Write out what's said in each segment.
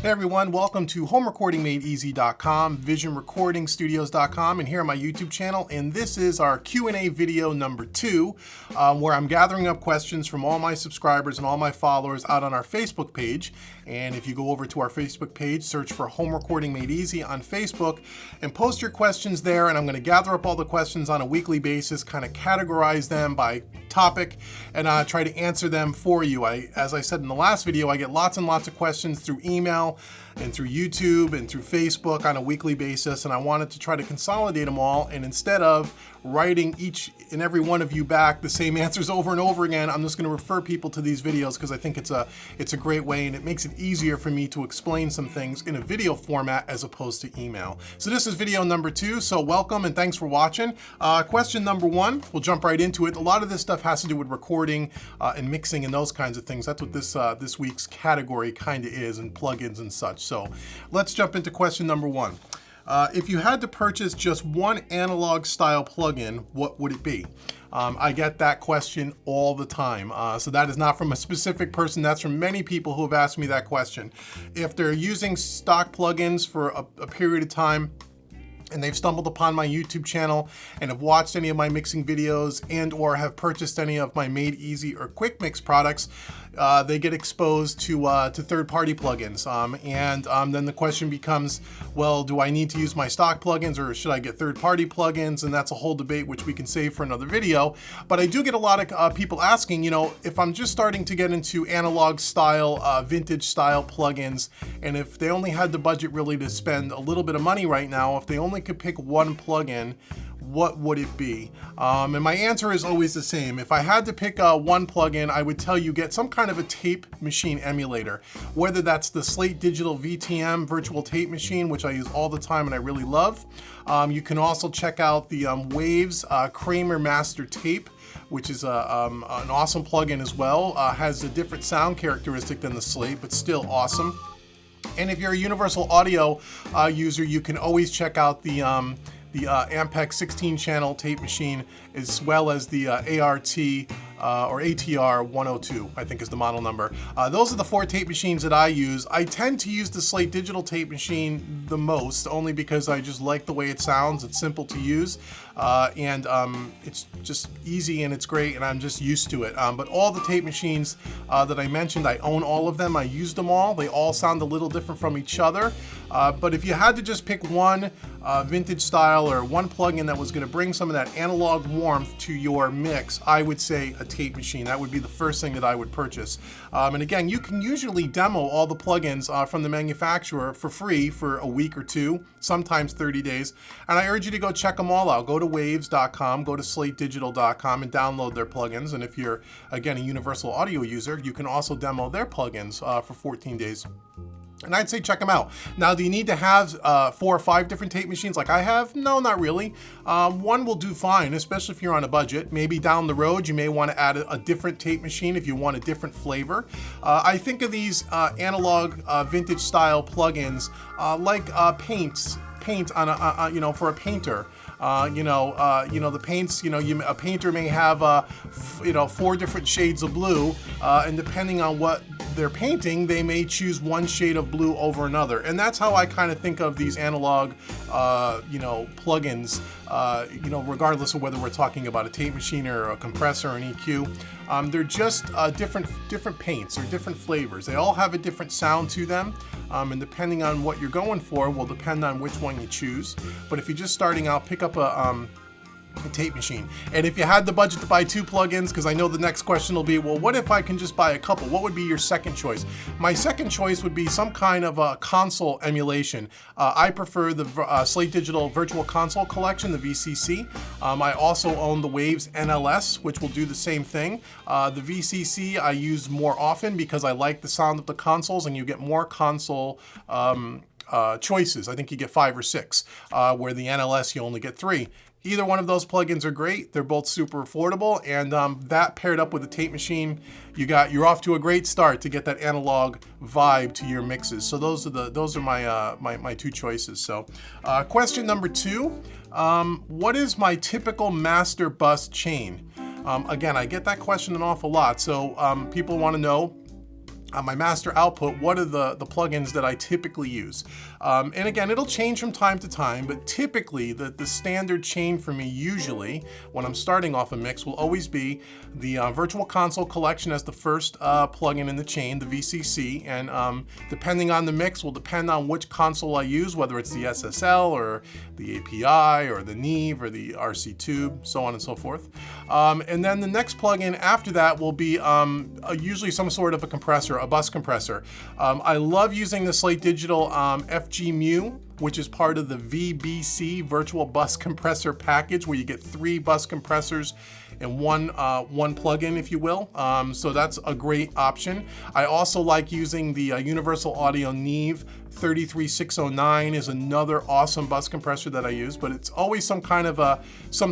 Hey everyone, welcome to HomeRecordingMadeEasy.com, VisionRecordingStudios.com, and here on my YouTube channel. And this is our Q&A video number 2, where I'm gathering up questions from all my subscribers and all my followers out on our Facebook page. And if you go over to our Facebook page, search for Home Recording Made Easy on Facebook, and post your questions there. And I'm going to gather up all the questions on a weekly basis, kind of categorize them by topic, and try to answer them for you. As I said in the last video, I get lots and lots of questions through email and through YouTube and through Facebook on a weekly basis, and I wanted to try to consolidate them all, and instead of writing each and every one of you back the same answers over and over again, I'm just going to refer people to these videos because I think it's a great way, and it makes it easier for me to explain some things in a video format as opposed to email. So this is video number 2, so welcome and thanks for watching. Question number 1, we'll jump right into it. A lot of this stuff has to do with recording and mixing and those kinds of things. That's what this week's category kind of is, and plugins and such. So let's jump into question number 1. If you had to purchase just one analog style plugin, what would it be? I get that question all the time. So that is not from a specific person, that's from many people who have asked me that question. If they're using stock plugins for a period of time, and they've stumbled upon my YouTube channel and have watched any of my mixing videos and or have purchased any of my Made Easy or Quick Mix products, they get exposed to third-party plugins. Then the question becomes, well, do I need to use my stock plugins or should I get third-party plugins? And that's a whole debate which we can save for another video. But I do get a lot of people asking, you know, if I'm just starting to get into analog style, vintage style plugins, and if they only had the budget really to spend a little bit of money right now, if they only could pick one plugin, what would it be? And my answer is always the same. If I had to pick one plugin, I would tell you get some kind of a tape machine emulator, whether that's the Slate Digital VTM virtual tape machine, which I use all the time and I really love. You can also check out the Waves Kramer Master Tape, which is an awesome plugin as well. Has a different sound characteristic than the Slate, but still awesome. And if you're a Universal Audio user, you can always check out the Ampex 16-channel tape machine, as well as the ART or ATR 102, I think is the model number. Those are the 4 tape machines that I use. I tend to use the Slate Digital tape machine the most, only because I just like the way it sounds. It's simple to use, and it's just easy and it's great, and I'm just used to it. But all the tape machines that I mentioned, I own all of them. I use them all. They all sound a little different from each other. But if you had to just pick one vintage style or one plugin that was going to bring some of that analog warmth to your mix, I would say a tape machine. That would be the first thing that I would purchase. And again, you can usually demo all the plugins from the manufacturer for free for a week or 2, sometimes 30 days. And I urge you to go check them all out. Go to waves.com, go to slatedigital.com and download their plugins. And if you're, again, a Universal Audio user, you can also demo their plugins for 14 days. And I'd say check them out. Now, do you need to have 4 or 5 different tape machines like I have? No, not really. One will do fine, especially if you're on a budget. Maybe down the road, you may want to add a different tape machine if you want a different flavor. I think of these analog vintage style plugins like paint on a, for a painter. The paints, a painter may have, 4 different shades of blue, and depending on what they're painting, they may choose one shade of blue over another. And that's how I kind of think of these analog, plugins, regardless of whether we're talking about a tape machine or a compressor or an EQ. They're just different paints or different flavors. They all have a different sound to them. And depending on what you're going for will depend on which one you choose. But if you're just starting out, pick up a tape machine. And if you had the budget to buy 2 plugins, because I know the next question will be, well, what if I can just buy a couple? What would be your second choice? My second choice would be some kind of a console emulation. I prefer the Slate Digital Virtual Console Collection, the VCC. I also own the Waves NLS, which will do the same thing. The VCC I use more often because I like the sound of the consoles, and you get more console choices. I think you get 5 or 6, where the NLS you only get 3. Either one of those plugins are great. They're both super affordable, and that paired up with a tape machine, you're off to a great start to get that analog vibe to your mixes. So those are my 2 choices. So question number 2, what is my typical master bus chain? Again, I get that question an awful lot. So people want to know on my master output, what are the plugins that I typically use? And again, it'll change from time to time, but typically the standard chain for me usually, when I'm starting off a mix, will always be the Virtual Console Collection as the first plugin in the chain, the VCC, and depending on the mix will depend on which console I use, whether it's the SSL or the API or the Neve or the RC Tube, so on and so forth. And then the next plugin after that will be usually some sort of a compressor, a bus compressor. I love using the Slate Digital FG-Mu, which is part of the VBC, Virtual Bus Compressor package, where you get 3 bus compressors and one plugin, if you will. So that's a great option. I also like using the Universal Audio Neve 33609 is another awesome bus compressor that I use, but it's always some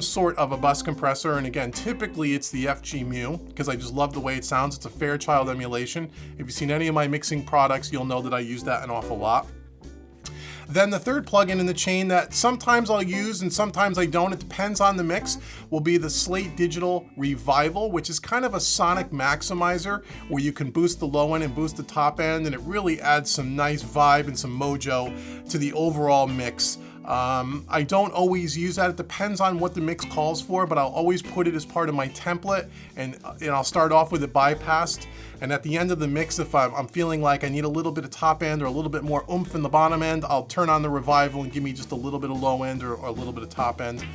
sort of a bus compressor. And again, typically it's the FG-Mu because I just love the way it sounds. It's a Fairchild emulation. If you've seen any of my mixing products, you'll know that I use that an awful lot. Then the third plugin in the chain that sometimes I'll use and sometimes I don't, it depends on the mix, will be the Slate Digital Revival, which is kind of a sonic maximizer where you can boost the low end and boost the top end, and it really adds some nice vibe and some mojo to the overall mix. I don't always use that. It depends on what the mix calls for, but I'll always put it as part of my template, and I'll start off with it bypassed. And at the end of the mix, if I'm feeling like I need a little bit of top end or a little bit more oomph in the bottom end, I'll turn on the Revival and give me just a little bit of low end or a little bit of top end,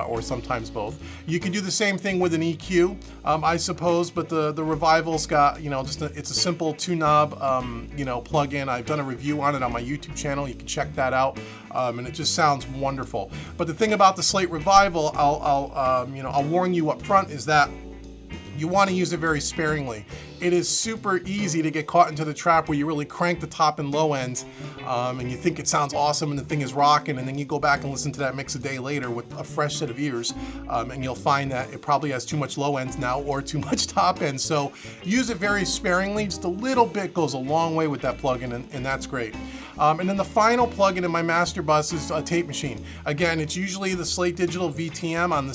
or sometimes both. You can do the same thing with an EQ, I suppose, but the Revival's got, it's a simple 2-knob, plug-in. I've done a review on it on my YouTube channel. You can check that out, and it just sounds wonderful. But the thing about the Slate Revival, I'll warn you up front, is that you want to use it very sparingly. It is super easy to get caught into the trap where you really crank the top and low ends, and you think it sounds awesome and the thing is rocking, and then you go back and listen to that mix a day later with a fresh set of ears, and you'll find that it probably has too much low ends now or too much top ends. So use it very sparingly. Just a little bit goes a long way with that plugin, and that's great. And then the final plugin in my master bus is a tape machine. Again, it's usually the Slate Digital VTM on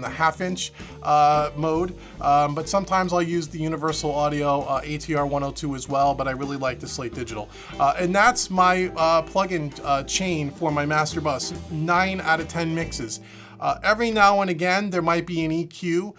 the half-inch mode, but sometimes I'll use the Universal Audio ATR 102 as well. But I really like the Slate Digital, and that's my plugin chain for my master bus. 9 out of 10 mixes. Every now and again, there might be an EQ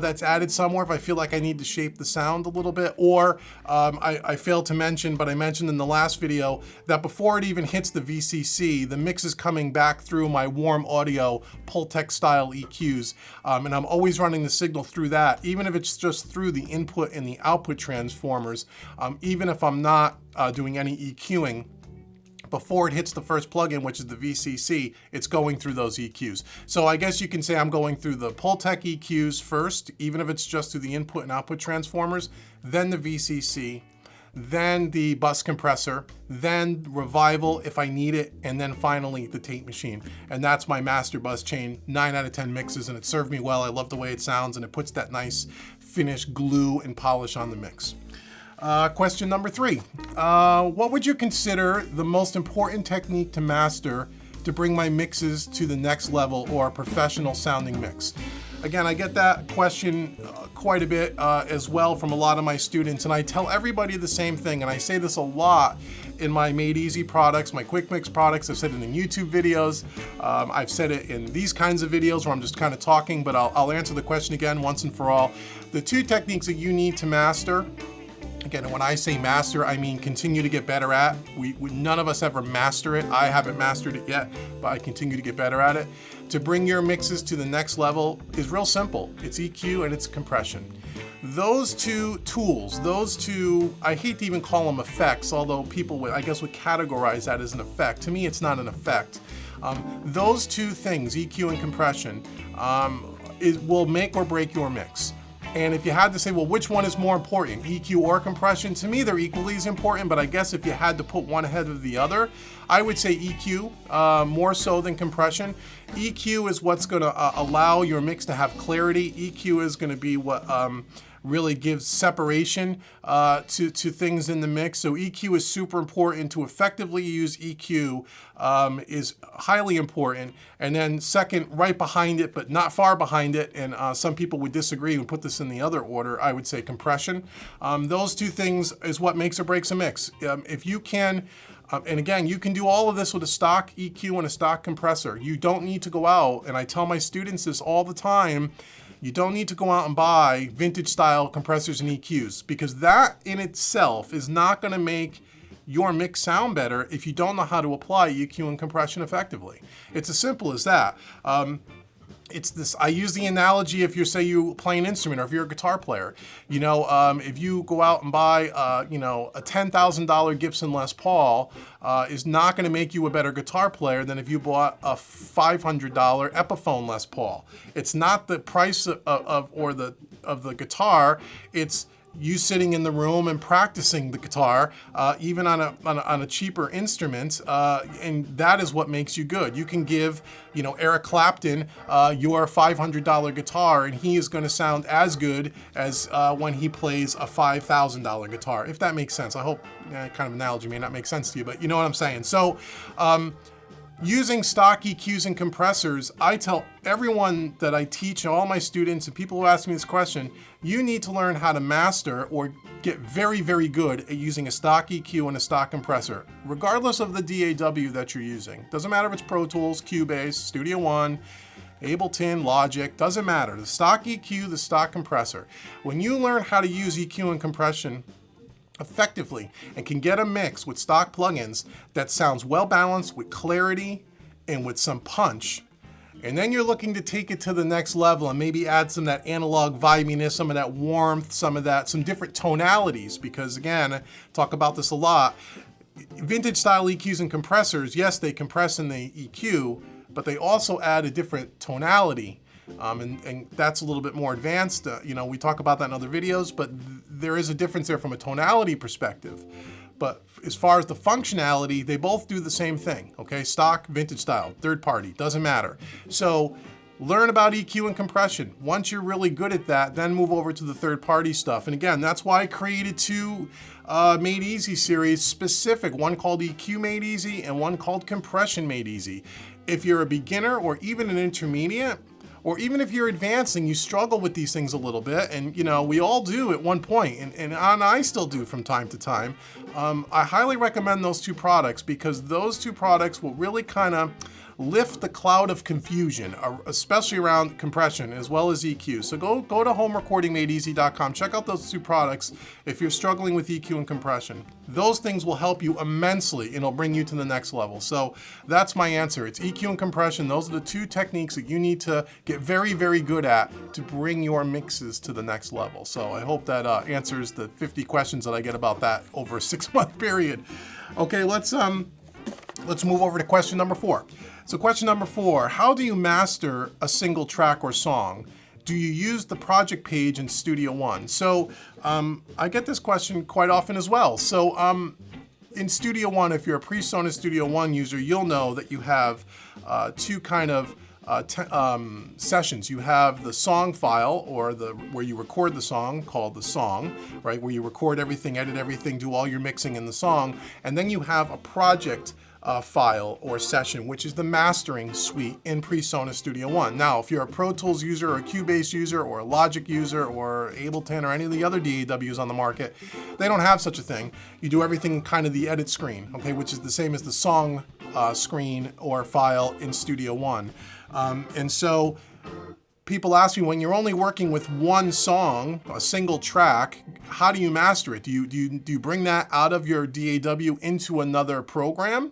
that's added somewhere if I feel like I need to shape the sound a little bit, or I failed to mention, but I mentioned in the last video that before it even hits the VCC, the mix is coming back through my Warm Audio Pultec style EQs, and I'm always running the signal through that, even if it's just through the input and the output transformers, even if I'm not doing any EQing. Before it hits the first plugin, which is the VCC, it's going through those EQs. So I guess you can say I'm going through the Pultec EQs first, even if it's just through the input and output transformers, then the VCC, then the bus compressor, then Revival if I need it, and then finally the tape machine. And that's my master bus chain, 9 out of 10 mixes, and it served me well. I love the way it sounds, and it puts that nice finish, glue, and polish on the mix. Question number 3. What would you consider the most important technique to master to bring my mixes to the next level or a professional sounding mix? Again, I get that question quite a bit as well from a lot of my students, and I tell everybody the same thing, and I say this a lot in my Made Easy products, my Quick Mix products. I've said it in YouTube videos. I've said it in these kinds of videos where I'm just kind of talking, but I'll answer the question again once and for all. The 2 techniques that you need to master, again, when I say master, I mean continue to get better at. None of us ever master it. I haven't mastered it yet, but I continue to get better at it. To bring your mixes to the next level is real simple. It's EQ and it's compression. Those 2 tools, I hate to even call them effects, although people would categorize that as an effect. To me, it's not an effect. Those 2 things, EQ and compression, will make or break your mix. And if you had to say, well, which one is more important, EQ or compression? To me, they're equally as important, but I guess if you had to put one ahead of the other, I would say EQ more so than compression. EQ is what's going to allow your mix to have clarity. EQ is going to be what really gives separation to things in the mix. So EQ is super important. To effectively use EQ is highly important. And then second, right behind it, but not far behind it, and some people would disagree and put this in the other order, I would say compression. Those two things is what makes or breaks a mix. If you can, and again, you can do all of this with a stock EQ and a stock compressor. You don't need to go out, and I tell my students this all the time, you don't need to go out and buy vintage style compressors and EQs, because that in itself is not going to make your mix sound better if you don't know how to apply EQ and compression effectively. It's as simple as that. It's this, I use the analogy, if you play an instrument, or if you're a guitar player, if you go out and buy, a $10,000 Gibson Les Paul, is not going to make you a better guitar player than if you bought a $500 Epiphone Les Paul. It's not the price of the guitar, it's you sitting in the room and practicing the guitar, even on a cheaper instrument, and that is what makes you good. You can give, Eric Clapton your $500 guitar, and he is going to sound as good as when he plays a $5,000 guitar, if that makes sense. I hope kind of analogy may not make sense to you, but you know what I'm saying. So, using stock EQs and compressors, I tell everyone that I teach, all my students and people who ask me this question, you need to learn how to master or get very, very good at using a stock EQ and a stock compressor, regardless of the DAW that you're using. Doesn't matter if it's Pro Tools, Cubase, Studio One, Ableton, Logic, doesn't matter. The stock EQ, the stock compressor. When you learn how to use EQ and compression effectively and can get a mix with stock plugins that sounds well balanced with clarity and with some punch, and then you're looking to take it to the next level and maybe add some of that analog vibiness, some of that warmth, some different tonalities, because again, I talk about this a lot. Vintage style EQs and compressors, yes, they compress in the EQ, but they also add a different tonality. And that's a little bit more advanced. We talk about that in other videos, but there is a difference there from a tonality perspective. But as far as the functionality, they both do the same thing, okay? Stock, vintage style, third party, doesn't matter. So learn about EQ and compression. Once you're really good at that, then move over to the third party stuff. And again, that's why I created two Made Easy series specific, one called EQ Made Easy and one called Compression Made Easy. If you're a beginner or even an intermediate, or even if you're advancing, you struggle with these things a little bit, and we all do at one point, and I still do from time to time. I highly recommend those two products, because those two products will really kind of lift the cloud of confusion, especially around compression as well as EQ. So go to homerecordingmadeeasy.com, check out those two products if you're struggling with EQ and compression. Those things will help you immensely, and it'll bring you to the next level. So that's my answer. It's EQ and compression. Those are the two techniques that you need to get very, very good at to bring your mixes to the next level. So I hope that answers the 50 questions that I get about that over a 6-month period. Okay, let's move over to question number 4. So question number 4, how do you master a single track or song? Do you use the project page in Studio One? So I get this question quite often as well. So in Studio One, if you're a PreSonus Studio One user, you'll know that you have two kind of sessions. You have the song file, or where you record the song, called the song, right? Where you record everything, edit everything, do all your mixing in the song, and then you have a project file or session, which is the mastering suite in PreSonus Studio One. Now, if you're a Pro Tools user, or a Cubase user, or a Logic user, or Ableton, or any of the other DAWs on the market, they don't have such a thing. You do everything kind of the edit screen, okay, which is the same as the song screen or file in Studio One. And so people ask me, when you're only working with one song, a single track, how do you master it? Do you bring that out of your DAW into another program?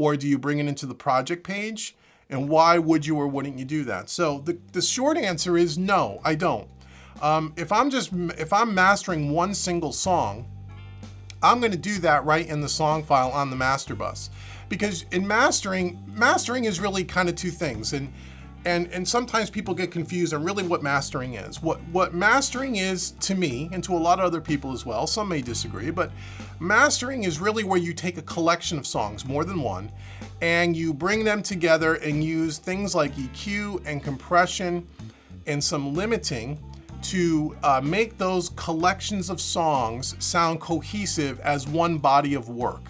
Or do you bring it into the project page? And why would you or wouldn't you do that? So the short answer is no, I don't. If I'm mastering one single song, I'm going to do that right in the song file on the master bus. Because in mastering is really kind of two things. And sometimes people get confused on really what mastering is. What mastering is to me, and to a lot of other people as well, some may disagree, but mastering is really where you take a collection of songs, more than one, and you bring them together and use things like EQ and compression and some limiting to make those collections of songs sound cohesive as one body of work.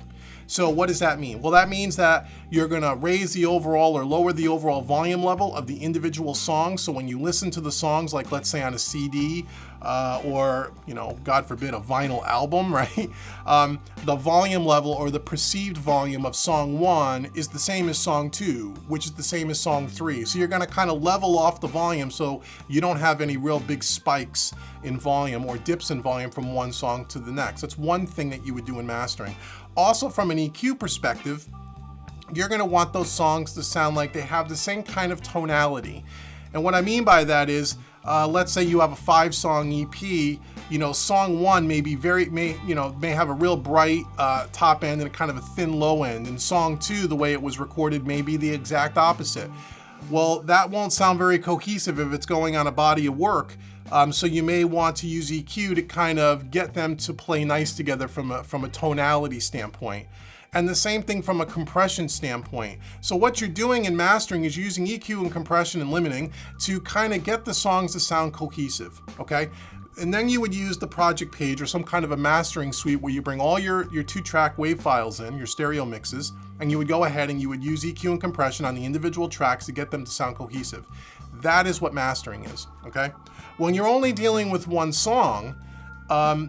So what does that mean? Well, that means that you're gonna raise the overall or lower the overall volume level of the individual songs. So when you listen to the songs, like let's say on a CD or, you know, God forbid, a vinyl album, right? The volume level or the perceived volume of song 1 is the same as song 2, which is the same as song 3. So you're gonna kind of level off the volume so you don't have any real big spikes in volume or dips in volume from one song to the next. That's one thing that you would do in mastering. Also, from an EQ perspective, you're gonna want those songs to sound like they have the same kind of tonality. And what I mean by that is, let's say you have a 5-song EP, you know, song 1 may be may have a real bright top end and kind of a thin low end. And song 2, the way it was recorded, may be the exact opposite. Well, that won't sound very cohesive if it's going on a body of work. So you may want to use EQ to kind of get them to play nice together from a tonality standpoint. And the same thing from a compression standpoint. So what you're doing in mastering is using EQ and compression and limiting to kind of get the songs to sound cohesive, okay? And then you would use the project page or some kind of a mastering suite where you bring all your 2-track WAV files in, your stereo mixes, and you would go ahead and you would use EQ and compression on the individual tracks to get them to sound cohesive. That is what mastering is, okay? When you're only dealing with one song,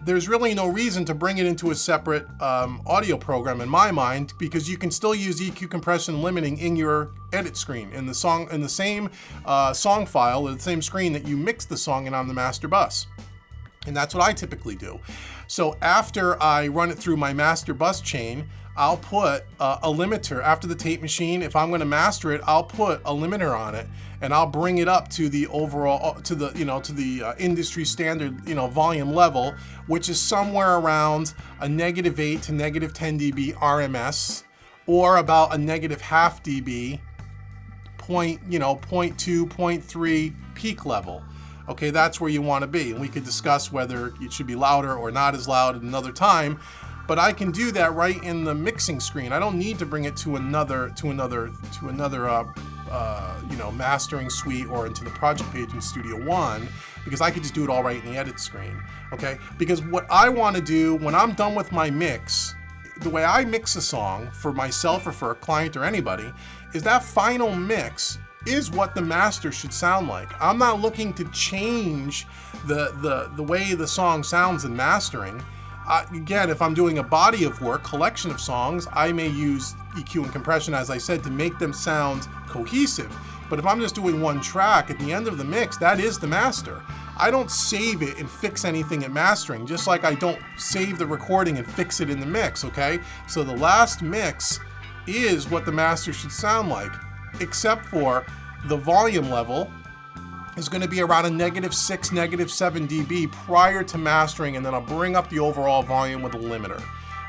there's really no reason to bring it into a separate audio program in my mind, because you can still use EQ compression and limiting in your edit screen, in the same song file, or the same screen that you mix the song in on the master bus. And that's what I typically do. So after I run it through my master bus chain, I'll put a limiter after the tape machine. If I'm going to master it, I'll put a limiter on it, and I'll bring it up to the overall, to the industry standard, volume level, which is somewhere around a -8 to -10 dB RMS, or about a -0.5 dB, 0.2, 0.3 peak level. Okay, that's where you want to be, and we could discuss whether it should be louder or not as loud at another time. But I can do that right in the mixing screen. I don't need to bring it to another mastering suite or into the project page in Studio One, because I could just do it all right in the edit screen. Okay? Because what I want to do when I'm done with my mix, the way I mix a song for myself or for a client or anybody, is that final mix is what the master should sound like. I'm not looking to change the way the song sounds in mastering. Again, if I'm doing a body of work, collection of songs, I may use EQ and compression, as I said, to make them sound cohesive. But if I'm just doing one track at the end of the mix, that is the master. I don't save it and fix anything at mastering, just like I don't save the recording and fix it in the mix, okay? So the last mix is what the master should sound like, except for the volume level is going to be around a -6, -7 dB prior to mastering, and then I'll bring up the overall volume with a limiter.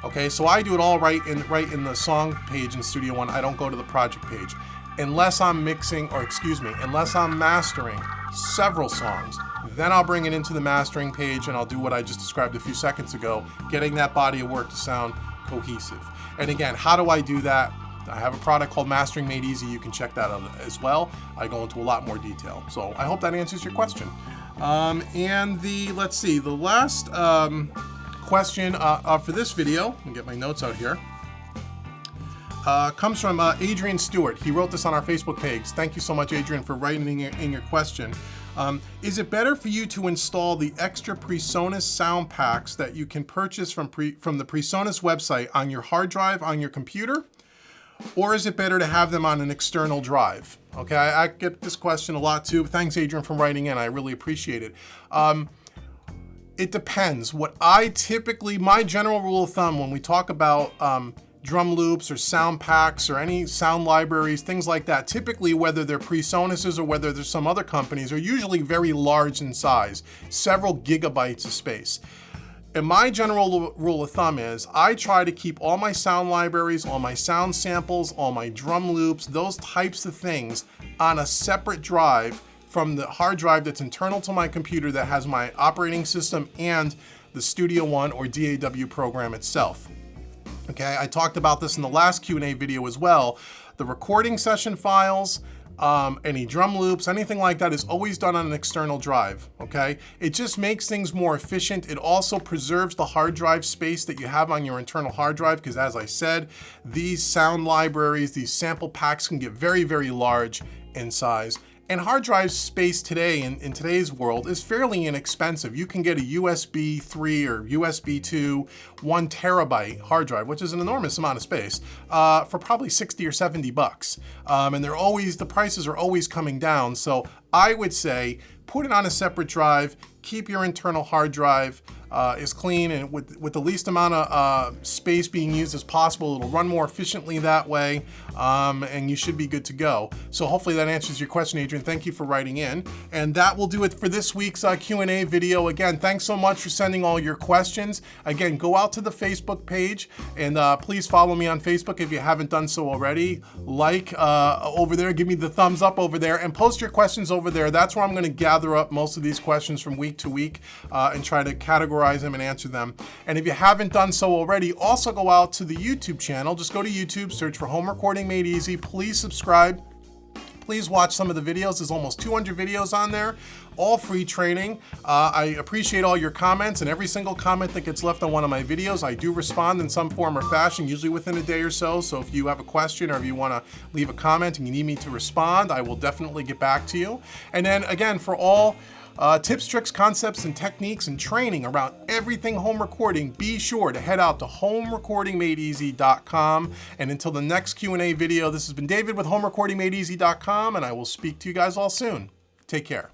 Okay, so I do it all right in the song page in Studio One. I don't go to the project page unless I'm unless I'm mastering several songs. Then I'll bring it into the mastering page and I'll do what I just described a few seconds ago, getting that body of work to sound cohesive. And again, how do I do that? I have a product called Mastering Made Easy. You can check that out as well. I go into a lot more detail. So I hope that answers your question. And the last question for this video, let me get my notes out here, comes from Adrian Stewart. He wrote this on our Facebook page. Thank you so much, Adrian, for writing in your question. Is it better for you to install the extra PreSonus sound packs that you can purchase from the PreSonus website on your hard drive on your computer? Or is it better to have them on an external drive? Okay, I get this question a lot too. Thanks, Adrian, for writing in. I really appreciate it. It depends. My general rule of thumb when we talk about drum loops or sound packs or any sound libraries, things like that, typically whether they're PreSonus's or whether there's some other companies, are usually very large in size, several gigabytes of space. And my general rule of thumb is I try to keep all my sound libraries, all my sound samples, all my drum loops, those types of things on a separate drive from the hard drive that's internal to my computer that has my operating system and the Studio One or DAW program itself. Okay, I talked about this in the last Q&A video as well. The recording session files, any drum loops, anything like that is always done on an external drive, okay? It just makes things more efficient. It also preserves the hard drive space that you have on your internal hard drive, because as I said, these sound libraries, these sample packs can get very, very large in size. And hard drive space today, in today's world, is fairly inexpensive. You can get a USB 3 or USB 2, 1 terabyte hard drive, which is an enormous amount of space, for probably 60 or 70 bucks. And the prices are always coming down. So I would say, put it on a separate drive, keep your internal hard drive as clean and with the least amount of space being used as possible. It'll run more efficiently that way, and you should be good to go. So hopefully that answers your question, Adrian. Thank you for writing in. And that will do it for this week's Q&A video. Again, thanks so much for sending all your questions. Again, go out to the Facebook page and please follow me on Facebook if you haven't done so already. Like over there, give me the thumbs up over there, and post your questions over there. That's where I'm going to gather up most of these questions from week to week and try to categorize them and answer them. And if you haven't done so already, also go out to the YouTube channel. Just go to YouTube, search for Home Recording Made Easy. Please subscribe. Please watch some of the videos. There's almost 200 videos on there, all free training. I appreciate all your comments, and every single comment that gets left on one of my videos, I do respond in some form or fashion, usually within a day or so. So if you have a question or if you want to leave a comment and you need me to respond, I will definitely get back to you. And then again, for all tips, tricks, concepts, and techniques and training around everything home recording, be sure to head out to homerecordingmadeeasy.com. And until the next Q&A video, this has been David with homerecordingmadeeasy.com, and I will speak to you guys all soon. Take care.